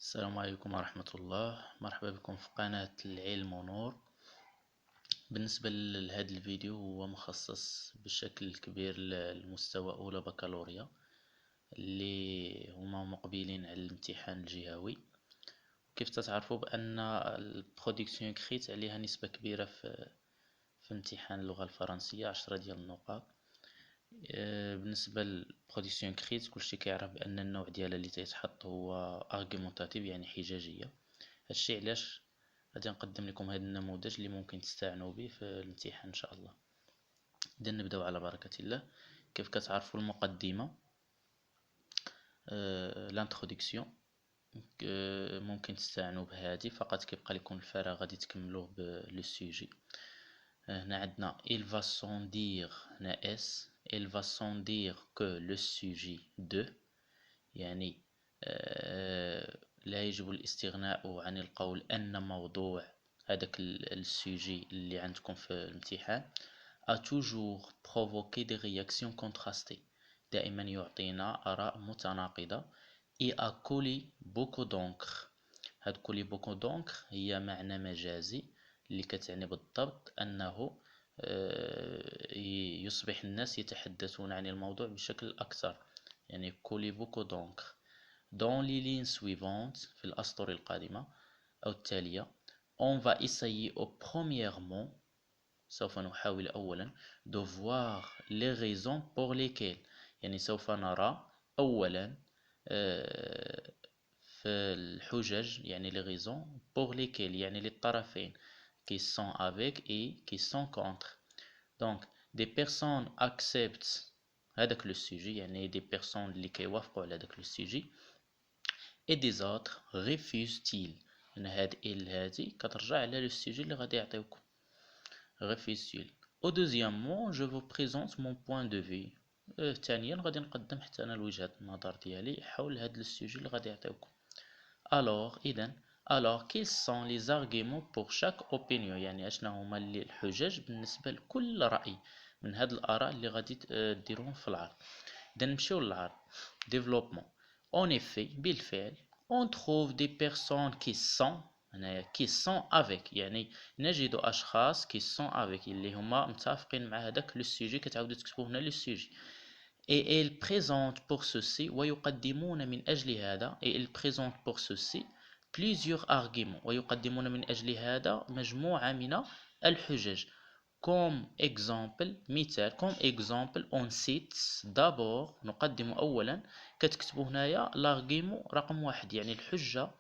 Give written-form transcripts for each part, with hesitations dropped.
السلام عليكم ورحمة الله. مرحبا بكم في قناة العلم ونور. بالنسبة لهذا الفيديو هو مخصص بشكل كبير للمستوى أولى بكالوريا اللي هما مقبلين على الامتحان الجهوي. كيف تتعرفوا بأن البرودكسيون كريت عليها نسبة كبيرة في امتحان اللغة الفرنسية 10 ديال النقاط. بالنسبة للبرودكسيون كريت كلشي كيعرف بأن النوع ديالها اللي تيتحط هو ارغيمونتاتيف يعني حجاجية. هادشي علاش غادي نقدم لكم هذا النموذج اللي ممكن تستعنوا به في الامتحان ان شاء الله. اذا نبداو على بركة الله. كيف كتعرفوا المقدمة لانترودكسيون ممكن تستعنوا بهذه فقط، كيبقى لكم الفراغ غادي تكملوه بلو سوجي. هنا عندنا il va sans dire هنا اس il va sans dire que le sujet de يعني لا يجب الاستغناء عن القول أن موضوع هذاك السوجي اللي عندكم في الامتحان a toujours provoqué des réactions contrastées، دائما يعطينا آراء متناقضة. et a collé beaucoup d'encre. هاد collé beaucoup d'encre هي معنى مجازي اللي كتعني بالضبط أنه يصبح الناس يتحدثون عن الموضوع بشكل أكثر، يعني collé beaucoup d'encre. Dans les lignes suivantes في الأسطر القادمة أو التالية on va essayer premièrement سوف نحاول أولا de voir les raisons pour lesquelles يعني سوف نرى أولا في الحجج يعني les raisons pour lesquelles يعني للطرفين qui sont avec et qui sont contre. Donc des personnes acceptent هذاك لو سوجي يعني des personnes اللي كيوافقوا على هذاك لو سوجي et des autres refusent-ils. هنا هاد ال هادي كترجع على لو سوجي اللي غادي يعطيوكم refusent-ils. au deuxièmement je vous présente mon point de vue. ثانيا غادي نقدم حتى انا وجهة النظر ديالي حول هاد السوجي اللي غادي يعطيوكم. alors اذا alors quels sont les arguments pour chaque opinion يعني اشنا هما اللي الحجج بالنسبة لكل رأي من هاد الآراء اللي غادي ديروهم في العرض. إذا نمشيو للعرض. développement. En effet بالفعل on trouve des personnes qui sont qui sont avec يعني نجد أشخاص qui sont avec اللي هما متفقين مع هذاك لو سوجي. كتعاودو تكتبو هنا لو سوجي et ils présentent pour ceci ويقدمون من أجل هذا et ils présentent pour ceci plusieurs arguments ويقدمون من أجل هذا مجموعة من الحجج. comme exemple مثال comme exemple on cite d'abord نقدم أولا كتكتبوا هنايا l'argument رقم واحد يعني الحجة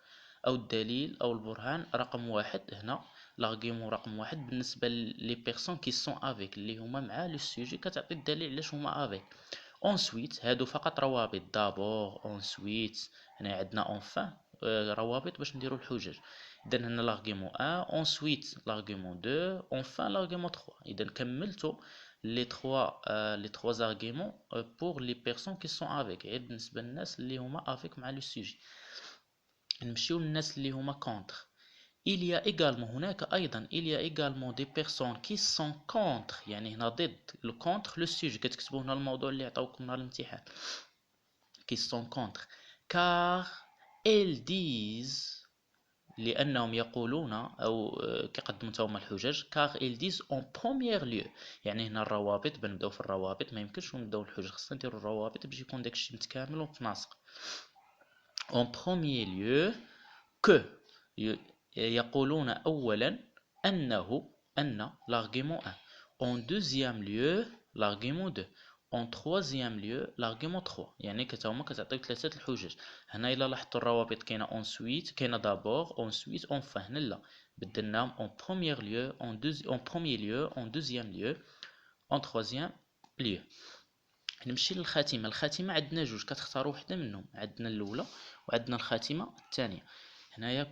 أو الدليل أو البرهان رقم واحد. هنا l'argument رقم واحد بالنسبة لي بيرسون كي سون افيك اللي هما مع لو سوجي كتعطي الدليل علاش هما افيك. ensuite هادو فقط روابط d'abord ensuite هنا عندنا enfin روابط باش نديرو الحجج. إذا هنا l'argument 1 ensuite l'argument 2 enfin l'argument 3. إذا كملتو les trois arguments pour les personnes qui sont avec غير بالنسبة للناس اللي هما avec مع لو سوجي. نمشيو للناس اللي هما contre. il y a également هناك أيضا il y a également des personnes qui sont contre يعني هنا ضد le contre le sujet. كتكتبوا هنا الموضوع اللي عطاوكم نهار الامتحان qui sont contre car elles disent لأنهم يقولون أو كيقدموا نتاهما الحجج car elles disent en premier lieu يعني هنا الروابط بنبداو في الروابط ما يمكنش نبداو الحجج خصنا نديرو الروابط باش يكون داكشي متكامل ومتناسق. en premier lieu que يقولون أولا أن l'argument 1 en deuxième lieu l'argument 2 en troisième lieu l'argument 3 يعني كتاهما كتعطيو ثلاثة الحجج. هنا إلا لاحظتوا الروابط كاينة ensuite كاينة d'abord ensuite enfin. هنا لا بدلناهم en premier lieu en premier lieu en deuxième lieu en troisième lieu. نمشي للخاتمة. الخاتمة عندنا جوج كتختاروا وحدة منهم، عندنا الأولى وعندنا الخاتمة الثانية. هنايا